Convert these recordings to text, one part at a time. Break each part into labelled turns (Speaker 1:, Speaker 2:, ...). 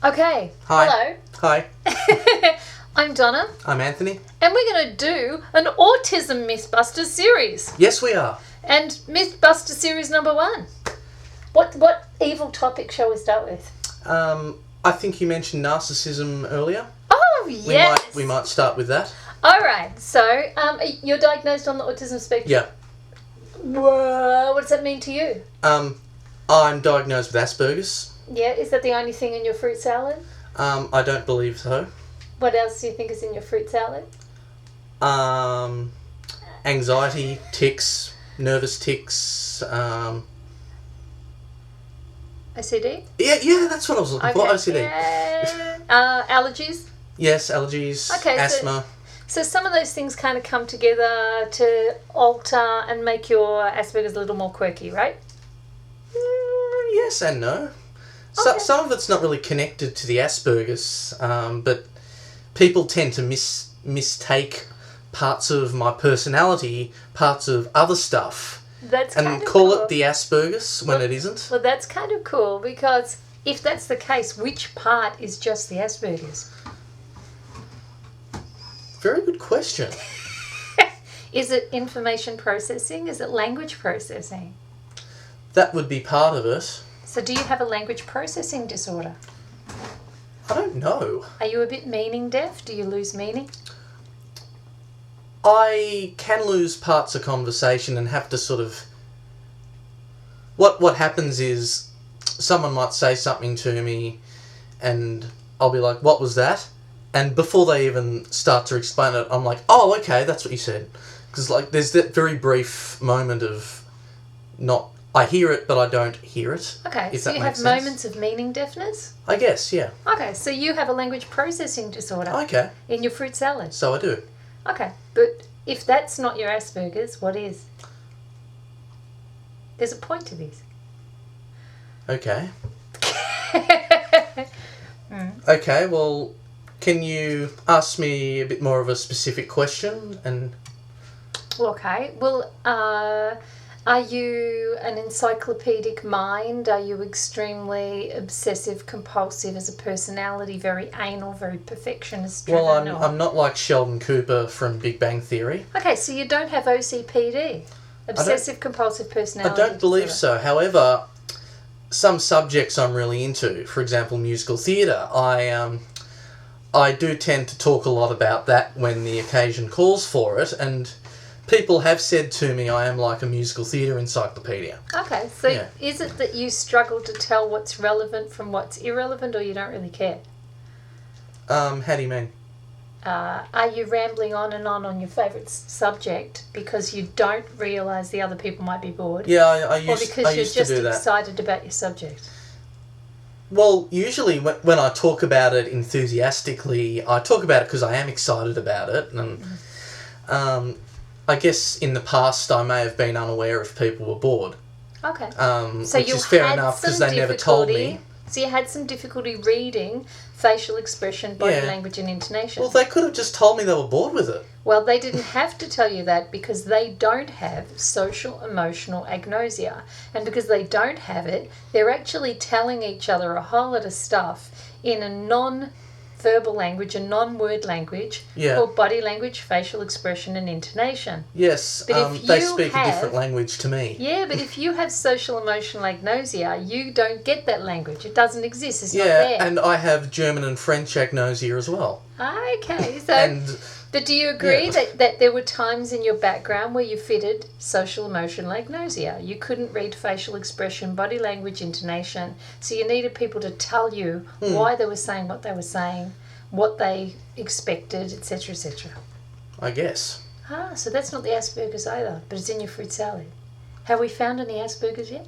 Speaker 1: Okay.
Speaker 2: Hi.
Speaker 1: Hello.
Speaker 2: Hi.
Speaker 1: I'm Donna.
Speaker 2: I'm Anthony.
Speaker 1: And we're going to do an Autism Mythbusters series.
Speaker 2: Yes, we are.
Speaker 1: And Mythbuster series number 1. What evil topic shall we start with?
Speaker 2: I think you mentioned narcissism earlier.
Speaker 1: Oh, yes.
Speaker 2: We might start with that.
Speaker 1: All right. So, you're diagnosed on the autism spectrum?
Speaker 2: Yeah.
Speaker 1: Whoa, what does that mean to you?
Speaker 2: I'm diagnosed with Asperger's.
Speaker 1: Yeah, is that the only thing in your fruit salad?
Speaker 2: I don't believe so.
Speaker 1: What else do you think is in your fruit salad?
Speaker 2: Anxiety, tics, nervous tics.
Speaker 1: OCD?
Speaker 2: Yeah, that's what I was looking for. OCD.
Speaker 1: Yeah. Allergies?
Speaker 2: Yes, allergies, asthma.
Speaker 1: So some of those things kind of come together to alter and make your Asperger's a little more quirky, right?
Speaker 2: Yes and no.
Speaker 1: Okay.
Speaker 2: Some of it's not really connected to the Asperger's, but people tend to mistake parts of my personality, parts of other stuff,
Speaker 1: and
Speaker 2: call it the Asperger's when it isn't.
Speaker 1: Well, that's kind of cool, because if that's the case, which part is just the Asperger's?
Speaker 2: Very good question.
Speaker 1: Is it information processing? Is it language processing?
Speaker 2: That would be part of it.
Speaker 1: So do you have a language processing disorder?
Speaker 2: I don't know.
Speaker 1: Are you a bit meaning deaf? Do you lose meaning?
Speaker 2: I can lose parts of conversation and have to sort of... What happens is someone might say something to me and I'll be like, what was that? And before they even start to explain it, I'm like, oh, okay, that's what you said. Because there's that very brief moment of not... I hear it, but I don't hear it.
Speaker 1: Okay, so you have moments of meaning deafness?
Speaker 2: I guess, yeah.
Speaker 1: Okay, so you have a language processing disorder.
Speaker 2: Okay.
Speaker 1: In your fruit salad.
Speaker 2: So I do.
Speaker 1: Okay, but if that's not your Asperger's, what is? There's a point to this.
Speaker 2: Okay. Okay, well, can you ask me a bit more of a specific question?
Speaker 1: Okay, well, are you an encyclopedic mind? Are you extremely obsessive compulsive as a personality, very anal, very perfectionist driven?
Speaker 2: Well, I'm not like Sheldon Cooper from Big Bang Theory.
Speaker 1: Okay, so you don't have OCPD, obsessive compulsive personality
Speaker 2: I don't believe so. However, some subjects I'm really into, for example, musical theatre, I do tend to talk a lot about that when the occasion calls for it, and people have said to me I am like a musical theatre encyclopedia.
Speaker 1: Okay, so Is it that you struggle to tell what's relevant from what's irrelevant, or you don't really care?
Speaker 2: How do you mean?
Speaker 1: Are you rambling on and on your favourite subject because you don't realise the other people might be bored?
Speaker 2: Yeah, I used
Speaker 1: to do that. Or because you're just excited about your subject?
Speaker 2: Well, usually when I talk about it enthusiastically, I talk about it because I am excited about it, and I guess in the past I may have been unaware if people were bored.
Speaker 1: Okay.
Speaker 2: So which is fair enough because they never told me.
Speaker 1: So you had some difficulty reading facial expression, body language and intonation.
Speaker 2: Well, they could have just told me they were bored with it.
Speaker 1: Well, they didn't have to tell you that because they don't have social emotional agnosia. And because they don't have it, they're actually telling each other a whole lot of stuff in a non-verbal language, a non-word language, called body language, facial expression and intonation.
Speaker 2: Yes, but they speak a different language to me.
Speaker 1: Yeah, but if you have social emotional agnosia, you don't get that language. It doesn't exist. It's not there.
Speaker 2: Yeah, and I have German and French agnosia as well.
Speaker 1: Okay, so... But do you agree that there were times in your background where you fitted social emotional agnosia? You couldn't read facial expression, body language, intonation, so you needed people to tell you why they were saying what they were saying, what they expected, etc., etc.
Speaker 2: I guess.
Speaker 1: So that's not the Asperger's either, but it's in your fruit salad. Have we found any Asperger's yet?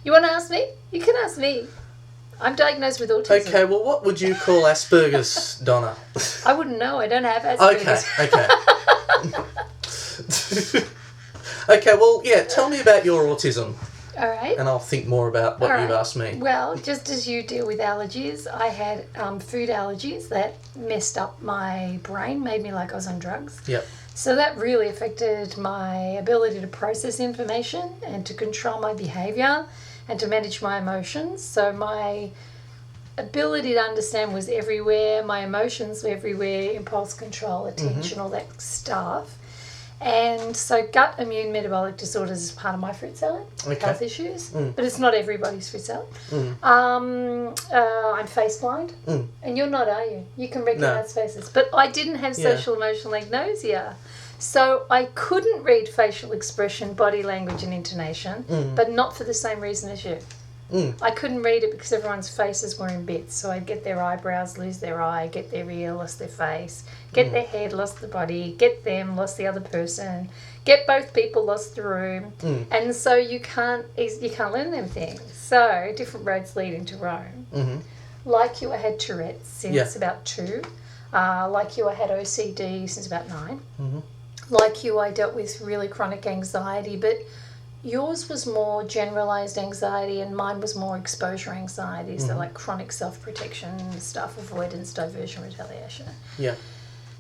Speaker 1: You want to ask me? You can ask me. I'm diagnosed with autism.
Speaker 2: Okay, well, what would you call Asperger's, Donna?
Speaker 1: I wouldn't know. I don't have Asperger's.
Speaker 2: Okay. Okay, well, tell me about your autism.
Speaker 1: All right.
Speaker 2: And I'll think more about what you've asked me.
Speaker 1: Well, just as you deal with allergies, I had food allergies that messed up my brain, made me like I was on drugs.
Speaker 2: Yep.
Speaker 1: So that really affected my ability to process information and to control my behaviour and to manage my emotions. So my ability to understand was everywhere, my emotions were everywhere, impulse control, attention, all that stuff. And so gut immune metabolic disorders is part of my fruit salad, health issues, but it's not everybody's fruit salad. I'm face blind, and you're not, are you? You can recognise faces. But I didn't have social emotional agnosia. So I couldn't read facial expression, body language and intonation, but not for the same reason as you. I couldn't read it because everyone's faces were in bits. So I'd get their eyebrows, lose their eye, get their ear, lost their face, get their head, lost the body, get them, lost the other person, get both people, lost the room. And so you can't learn them things. So different roads lead into Rome. Like you, I had Tourette's since about 2. Like you, I had OCD since about 9. Like you, I dealt with really chronic anxiety, but yours was more generalised anxiety and mine was more exposure anxiety, so like chronic self-protection stuff, avoidance, diversion, retaliation.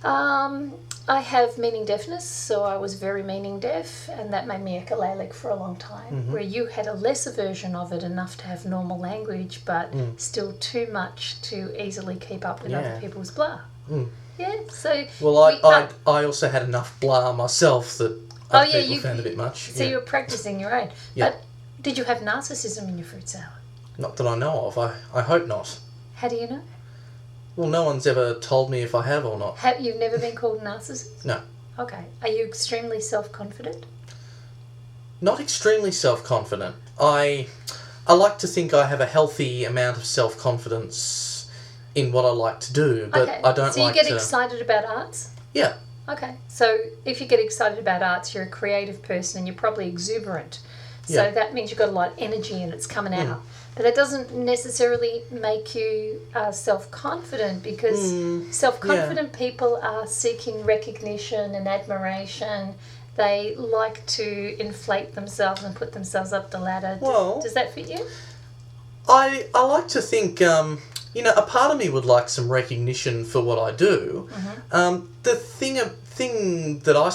Speaker 1: I have meaning deafness, so I was very meaning deaf, and that made me echolalic for a long time, where you had a lesser version of it, enough to have normal language, but still too much to easily keep up with other people's blah. So...
Speaker 2: Well, I also had enough blah myself that other people found a bit much.
Speaker 1: So you were practising your own. But did you have narcissism in your fruit salad?
Speaker 2: Not that I know of. I hope not.
Speaker 1: How do you know?
Speaker 2: Well, no one's ever told me if I have or not.
Speaker 1: You've never been called a narcissist?
Speaker 2: No.
Speaker 1: Okay. Are you extremely self-confident?
Speaker 2: Not extremely self-confident. I like to think I have a healthy amount of self-confidence in what I like to do, but I don't like to...
Speaker 1: So you get excited about arts?
Speaker 2: Yeah.
Speaker 1: Okay. So if you get excited about arts, you're a creative person and you're probably exuberant. So that means you've got a lot of energy and it's coming out. But that doesn't necessarily make you self-confident, because self-confident people are seeking recognition and admiration. They like to inflate themselves and put themselves up the ladder. Does that fit you?
Speaker 2: I like to think, a part of me would like some recognition for what I do. The thing that I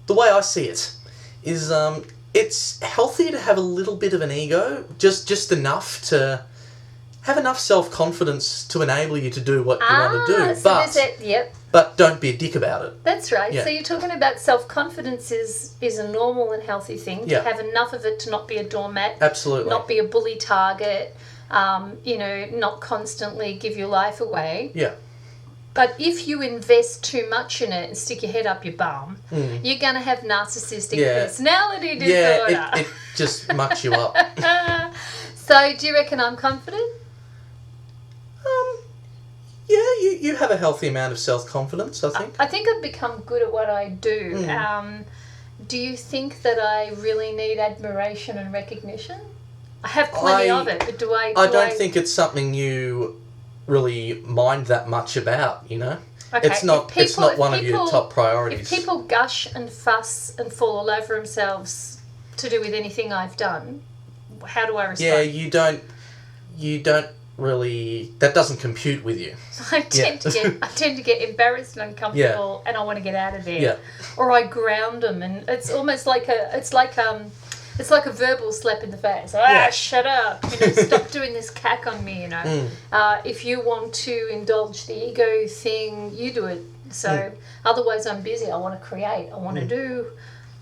Speaker 2: the way I see it is it's healthy to have a little bit of an ego, just enough to have enough self-confidence to enable you to do what you want to do.
Speaker 1: So
Speaker 2: but don't be a dick about it.
Speaker 1: That's right. So you're talking about self-confidence is a normal and healthy thing. To have enough of it to not be a doormat.
Speaker 2: Absolutely.
Speaker 1: Not be a bully target. Not constantly give your life away.
Speaker 2: Yeah.
Speaker 1: But if you invest too much in it and stick your head up your bum, you're going to have narcissistic personality disorder.
Speaker 2: Yeah, it just mucks you up.
Speaker 1: So do you reckon I'm confident?
Speaker 2: Yeah, you have a healthy amount of self-confidence, I think.
Speaker 1: I think I've become good at what I do. Do you think that I really need admiration and recognition? I have plenty of it, but I
Speaker 2: don't think it's something you really mind that much about, Okay. It's not one of your top priorities.
Speaker 1: If people gush and fuss and fall all over themselves to do with anything I've done, how do I respond?
Speaker 2: Yeah, you don't really, that doesn't compute with you.
Speaker 1: I tend to get embarrassed and uncomfortable, and I want to get out of there.
Speaker 2: Yeah.
Speaker 1: Or I ground them, and it's almost like it's like a verbal slap in the face. Shut up! Stop doing this cack on me. If you want to indulge the ego thing, you do it. So otherwise, I'm busy. I want to create. I want to do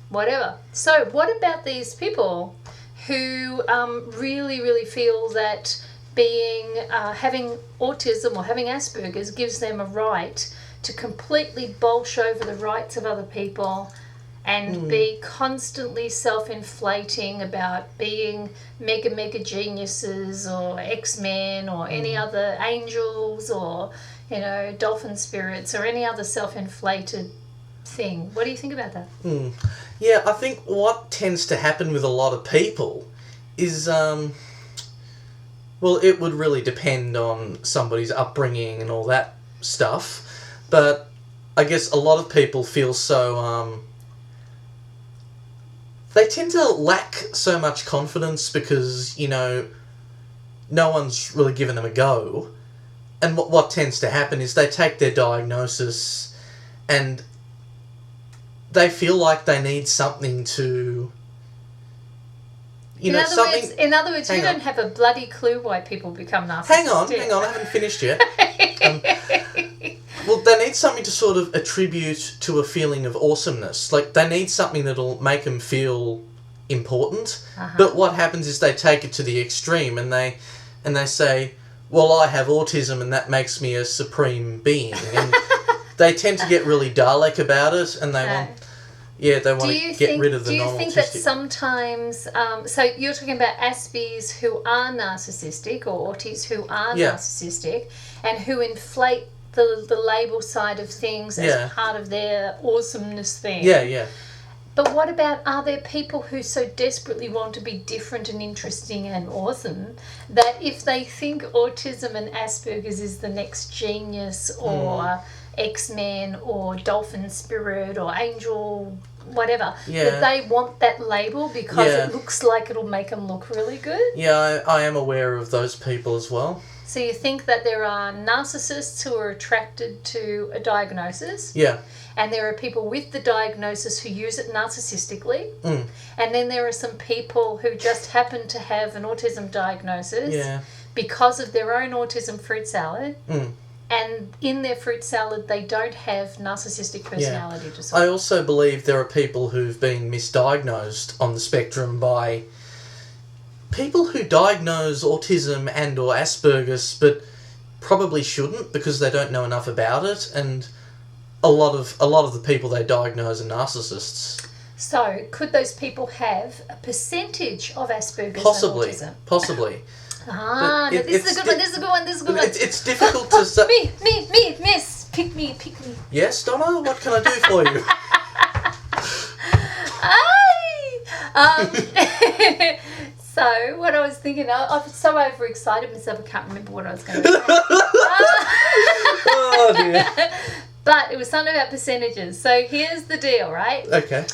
Speaker 1: whatever. So what about these people who really, really feel that having autism or having Asperger's gives them a right to completely bolsh over the rights of other people and be constantly self-inflating about being mega geniuses or X-Men or any other angels or, dolphin spirits or any other self-inflated thing? What do you think about that?
Speaker 2: Yeah, I think what tends to happen with a lot of people is, it would really depend on somebody's upbringing and all that stuff, but I guess a lot of people feel so... they tend to lack so much confidence because, no one's really given them a go. And what tends to happen is they take their diagnosis and they feel like they need something to...
Speaker 1: In other words, you don't have a bloody clue why people become narcissists.
Speaker 2: Hang on, I haven't finished yet. Well, they need something to sort of attribute to a feeling of awesomeness. Like, they need something that'll make them feel important. But what happens is they take it to the extreme and they say, well, I have autism and that makes me a supreme being. And they tend to get really Dalek about it, and they want... Yeah, they want to get rid of the non-autistic.
Speaker 1: Do you think that sometimes... so you're talking about Aspies who are narcissistic, or Auties who are narcissistic, and who inflate the label side of things as part of their awesomeness thing.
Speaker 2: Yeah.
Speaker 1: But what about, are there people who so desperately want to be different and interesting and awesome that if they think autism and Asperger's is the next genius or X-Men or dolphin spirit or angel whatever, that they want that label because it looks like it'll make them look really good?
Speaker 2: Yeah, I am aware of those people as well.
Speaker 1: So you think that there are narcissists who are attracted to a diagnosis?
Speaker 2: Yeah.
Speaker 1: And there are people with the diagnosis who use it narcissistically. And then there are some people who just happen to have an autism diagnosis because of their own autism fruit salad. And in their fruit salad, they don't have narcissistic personality disorder.
Speaker 2: I also believe there are people who've been misdiagnosed on the spectrum by people who diagnose autism and or Asperger's, but probably shouldn't because they don't know enough about it. And a lot of the people they diagnose are narcissists. So,
Speaker 1: could those people have a percentage of Asperger's and autism?
Speaker 2: Possibly.
Speaker 1: This is a good one.
Speaker 2: It's difficult to say.
Speaker 1: Me, miss. Pick me.
Speaker 2: Yes, Donna? What can I do for you?
Speaker 1: So, what I was thinking, I've so overexcited myself, I can't remember what I was going to say.
Speaker 2: Oh, dear.
Speaker 1: But it was something about percentages. So, here's the deal, right?
Speaker 2: Okay.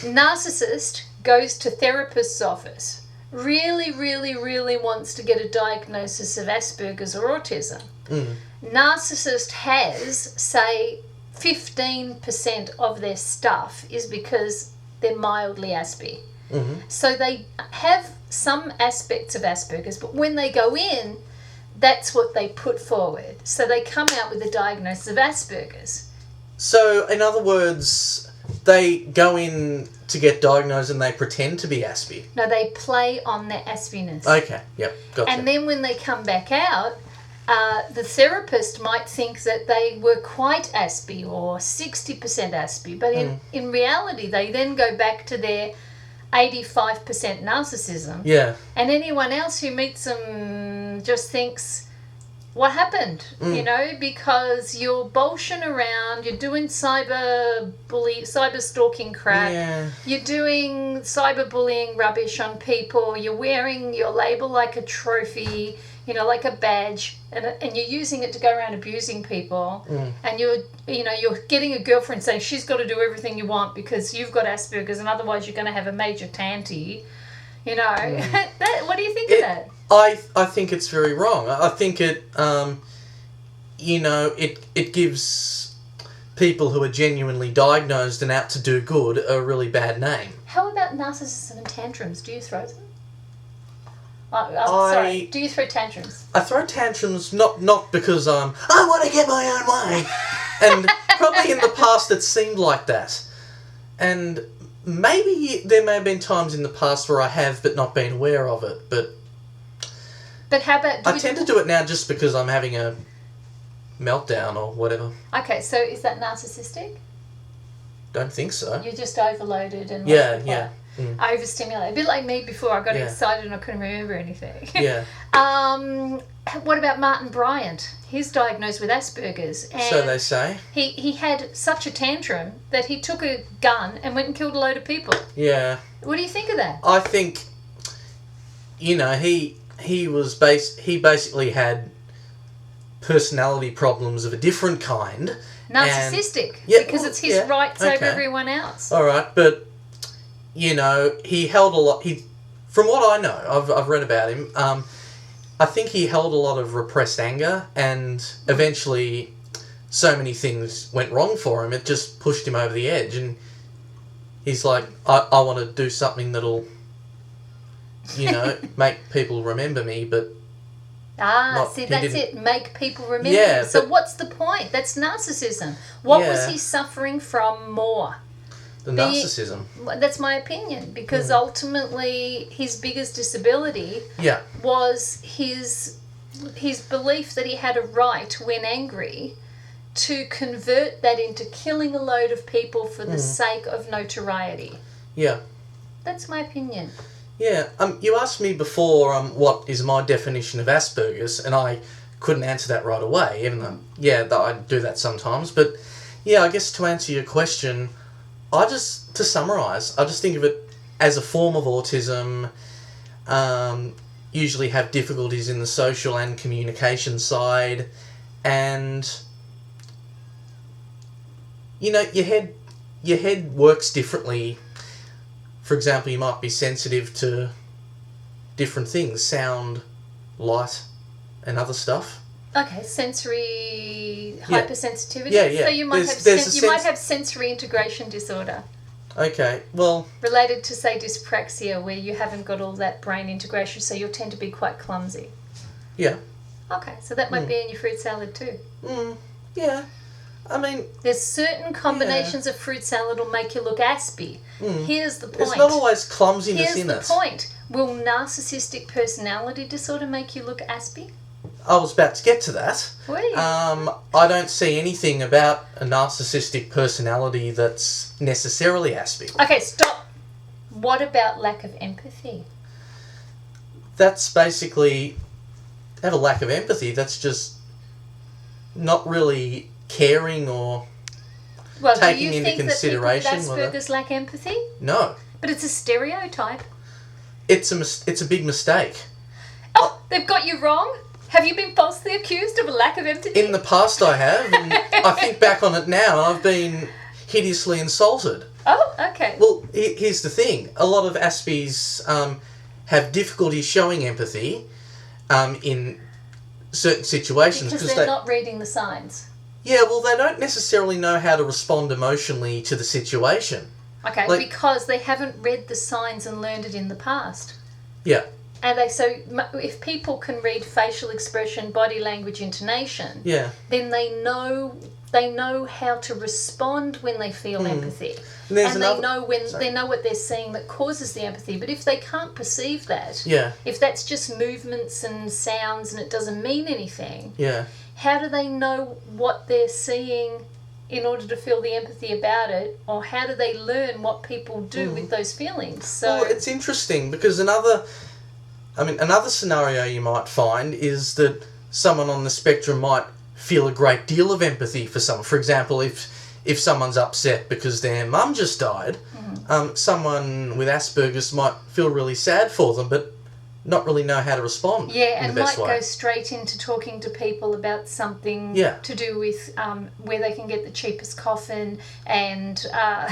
Speaker 1: Narcissist goes to therapist's office. Really, really, really wants to get a diagnosis of Asperger's or autism. Narcissist has, say, 15% of their stuff is because they're mildly Aspie. So they have some aspects of Asperger's, but when they go in, that's what they put forward. So they come out with a diagnosis of Asperger's.
Speaker 2: So, in other words, they go in to get diagnosed and they pretend to be Aspie.
Speaker 1: No, they play on their Aspiness.
Speaker 2: Okay, yep, gotcha.
Speaker 1: And then when they come back out, the therapist might think that they were quite Aspie or 60% Aspie, but in reality, they then go back to their 85% narcissism. Yeah. And anyone else who meets them just thinks, what happened? You know, because you're bolshing around, you're doing cyber stalking crap, you're doing cyberbullying rubbish on people, you're wearing your label like a trophy, you know, like a badge, and you're using it to go around abusing people, and you're getting a girlfriend saying she's got to do everything you want because you've got Asperger's and otherwise you're going to have a major tanty, you know. What do you think of that?
Speaker 2: I think it's very wrong. I think it, it gives people who are genuinely diagnosed and out to do good a really bad name.
Speaker 1: How about narcissism and tantrums? Do you throw them? Sorry, do you throw tantrums?
Speaker 2: I throw tantrums not because I want to get my own way. And probably in the past it seemed like that. And maybe there may have been times in the past where I have but not been aware of it. But
Speaker 1: how about...
Speaker 2: I tend to do it now just because I'm having a meltdown or whatever.
Speaker 1: Okay, so is that narcissistic?
Speaker 2: Don't think so.
Speaker 1: You're just overloaded and... overstimulated. A bit like me before. I got excited and I couldn't remember anything. What about Martin Bryant? He's diagnosed with Asperger's. And
Speaker 2: so they say.
Speaker 1: He had such a tantrum that he took a gun and went and killed a load of people. Yeah. What do you think of that?
Speaker 2: I think, he basically had personality problems of a different kind.
Speaker 1: Narcissistic. Because it's his rights over everyone else.
Speaker 2: All right, but... he held a lot... From what I know, I've read about him, I think he held a lot of repressed anger, and eventually so many things went wrong for him, it just pushed him over the edge, and he's like, I want to do something that'll, make people remember me, but...
Speaker 1: That's it. Make people remember.
Speaker 2: Yeah,
Speaker 1: so what's the point? That's narcissism. What was he suffering from more?
Speaker 2: The narcissism.
Speaker 1: That's my opinion, because ultimately his biggest disability was his belief that he had a right, when angry, to convert that into killing a load of people for the sake of notoriety.
Speaker 2: Yeah.
Speaker 1: That's my opinion.
Speaker 2: Yeah, you asked me before what is my definition of Asperger's, and I couldn't answer that right away, even though, I do that sometimes. But, I guess to answer your question, to summarise, I just think of it as a form of autism, usually have difficulties in the social and communication side, and, your head works differently. For example, you might be sensitive to different things, sound, light, and other stuff.
Speaker 1: Okay, sensory hypersensitivity.
Speaker 2: Yeah.
Speaker 1: So you might have sensory integration disorder.
Speaker 2: Okay, well...
Speaker 1: related to, say, dyspraxia, where you haven't got all that brain integration, so you'll tend to be quite clumsy.
Speaker 2: Yeah.
Speaker 1: Okay, so that might be in your fruit salad too.
Speaker 2: Yeah. I mean...
Speaker 1: there's certain combinations of fruit salad will make you look aspy. Here's the point.
Speaker 2: There's not always clumsiness in it.
Speaker 1: Here's the point. Will narcissistic personality disorder make you look aspy?
Speaker 2: I was about to get to that.
Speaker 1: Were you?
Speaker 2: I don't see anything about a narcissistic personality that's necessarily aspy.
Speaker 1: Okay, stop. What about lack of empathy?
Speaker 2: That's basically... have a lack of empathy. That's just not really caring or taking into consideration.
Speaker 1: Do you think that people with Asperger's lack empathy?
Speaker 2: No.
Speaker 1: But it's a stereotype.
Speaker 2: It's a big mistake.
Speaker 1: Oh, they've got you wrong? Have you been falsely accused of a lack of empathy?
Speaker 2: In the past I have, and I think back on it now, and I've been hideously insulted.
Speaker 1: Oh, okay.
Speaker 2: Well, here's the thing. A lot of Aspies have difficulty showing empathy in certain situations.
Speaker 1: Because they're not reading the signs.
Speaker 2: Yeah, well, they don't necessarily know how to respond emotionally to the situation.
Speaker 1: Okay, because they haven't read the signs and learned it in the past.
Speaker 2: Yeah.
Speaker 1: And if people can read facial expression, body language, intonation, then they know how to respond when they feel empathy. And they know what they're seeing that causes the empathy. But if they can't perceive that, if that's just movements and sounds and it doesn't mean anything, how do they know what they're seeing in order to feel the empathy about it? Or how do they learn what people do with those feelings? So,
Speaker 2: well, it's interesting because another scenario you might find is that someone on the spectrum might feel a great deal of empathy for someone. For example, if someone's upset because their mum just died, someone with Asperger's might feel really sad for them, but not really know how to respond.
Speaker 1: Yeah, and might go straight into talking to people about something to do with where they can get the cheapest coffin and,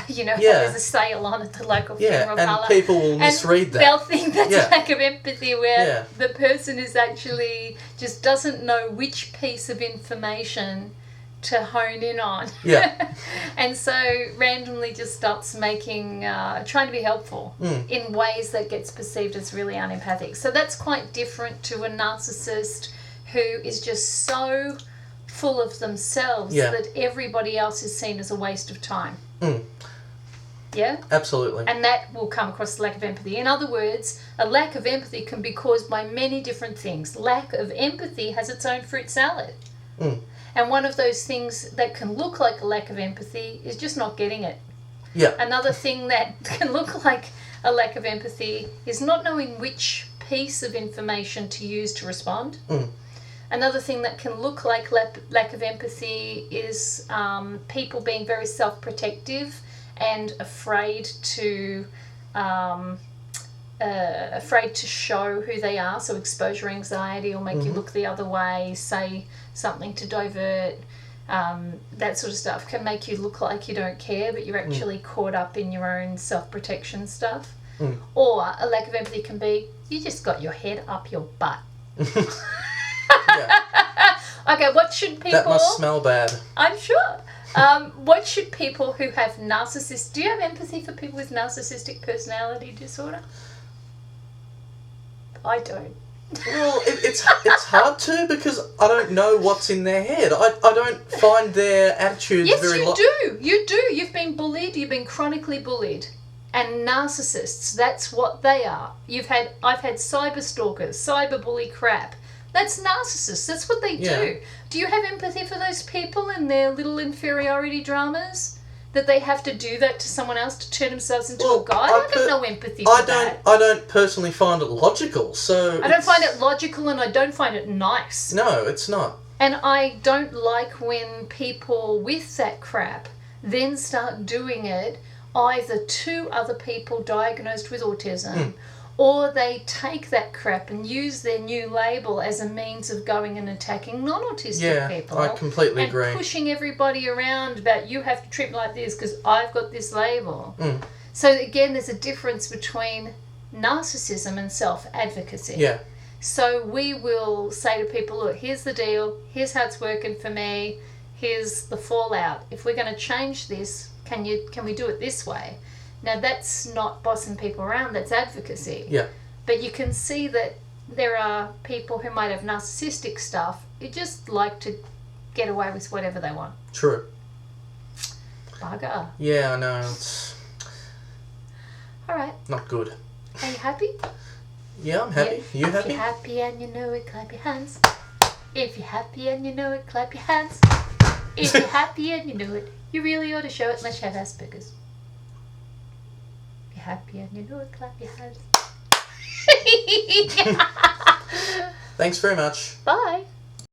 Speaker 1: there's a sale on at the local funeral parlour.
Speaker 2: And people will misread that.
Speaker 1: They'll think that's lack of empathy where the person is actually just doesn't know which piece of information to hone in on. Yeah. And so randomly just starts trying to be helpful in ways that gets perceived as really unempathic. So that's quite different to a narcissist who is just so full of themselves that everybody else is seen as a waste of time. Yeah?
Speaker 2: Absolutely.
Speaker 1: And that will come across lack of empathy. In other words, a lack of empathy can be caused by many different things. Lack of empathy has its own fruit salad. And one of those things that can look like a lack of empathy is just not getting it.
Speaker 2: Yeah.
Speaker 1: Another thing that can look like a lack of empathy is not knowing which piece of information to use to respond. Another thing that can look like lack of empathy is people being very self-protective and afraid to show who they are, so exposure anxiety will make you look the other way, say something to divert, that sort of stuff can make you look like you don't care, but you're actually caught up in your own self-protection stuff. Or a lack of empathy can be, you just got your head up your butt. Okay, what should people...
Speaker 2: That must smell bad.
Speaker 1: I'm sure. What should people who have do you have empathy for people with narcissistic personality disorder? I don't.
Speaker 2: Well, it's hard to, because I don't know what's in their head. I don't find their attitudes very...
Speaker 1: Yes, you do. You've been bullied. You've been chronically bullied. And narcissists, that's what they are. I've had cyber stalkers, cyber bully crap. That's narcissists. That's what they do. Do you have empathy for those people and their little inferiority dramas? That they have to do that to someone else to turn themselves into a guy? I have no empathy for that.
Speaker 2: I don't personally find it logical, so...
Speaker 1: I don't find it logical, and I don't find it nice.
Speaker 2: No, it's not.
Speaker 1: And I don't like when people with that crap then start doing it either to other people diagnosed with autism, or they take that crap and use their new label as a means of going and attacking non-autistic people.
Speaker 2: I completely agree.
Speaker 1: And pushing everybody around about, you have to treat me like this because I've got this label. So again, there's a difference between narcissism and self-advocacy.
Speaker 2: Yeah.
Speaker 1: So we will say to people, look, here's the deal, here's how it's working for me, here's the fallout. If we're going to change this, can we do it this way? Now, that's not bossing people around, that's advocacy.
Speaker 2: Yeah.
Speaker 1: But you can see that there are people who might have narcissistic stuff who just like to get away with whatever they want.
Speaker 2: True.
Speaker 1: Bugger.
Speaker 2: Yeah, I know. It's
Speaker 1: all right.
Speaker 2: not good.
Speaker 1: Are you happy?
Speaker 2: Yeah, I'm happy.
Speaker 1: Yeah.
Speaker 2: You
Speaker 1: If
Speaker 2: happy?
Speaker 1: you're happy and you know it, clap your hands. If you're happy and you know it, clap your hands. If you're happy and you know it, you really ought to show it unless you have Asperger's. If you're happy and you know it, clap your hands.
Speaker 2: Thanks very much.
Speaker 1: Bye.